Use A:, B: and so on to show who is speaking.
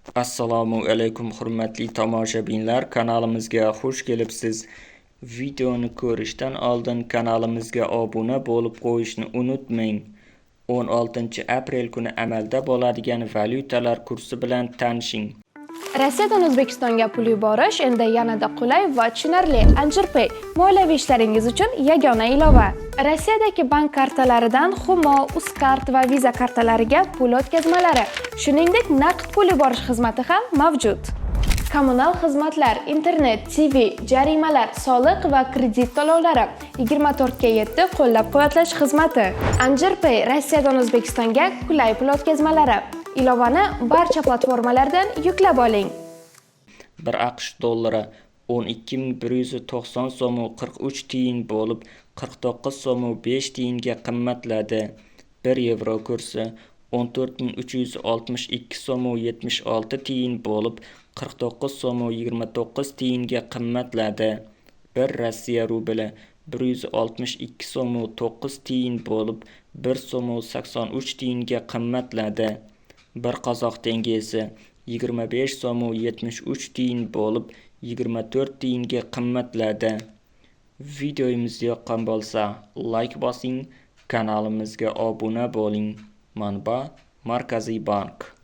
A: Assalomu alaykum hurmatli tomoshabinlar, kanalimizga xush kelibsiz. Videoni ko'rishdan oldin kanalimizga obuna bo'lib qo'yishni unutmang. 16 aprel kuni amalda bo'ladigan valyutalar kursi bilan tanishing.
B: Rossiyadan O'zbekistonga pul yuborish endi yanada qulay va tushunarli. AnjirPay moliyaviy ishlaringiz uchun yagona ilova. Rossiyadagi bank kartalaridan Humo, Uzcard va Visa kartalariga pul o'tkazmalari, shuningdek naqd pul yuborish xizmati ham mavjud. Kommunal xizmatlar, internet, TV, jarimalar, soliq va kredit to'lovlari 24/7 qo'llab-quvvatlash xizmati. AnjirPay Rossiyadan O'zbekistonga qulay pul o'tkazmalari. Ilovani barcha platformalardan yuklab oling.
A: 1 AQSh dollari 12.190 so'm 43 tiyin bo'lib 49 so'm 5 tiyinga qimmatladi. 1 yevro kursi 14.362 so'm 76 tiyin bo'lib 49 so'm 29 tiyinga qimmatladi. 1 Rossiya rubli 162 so'm 9 tiyin bo'lib 1 so'm 83 tiyinga qimmatladi. 1 qozoq tengesi 25 so'm 73 tiyin bo'lib 24 tiyinga qimmatladi. Videomiz yoqqan bo'lsa, like bosing, kanalimizga obuna bo'ling. Manba: Markaziy bank.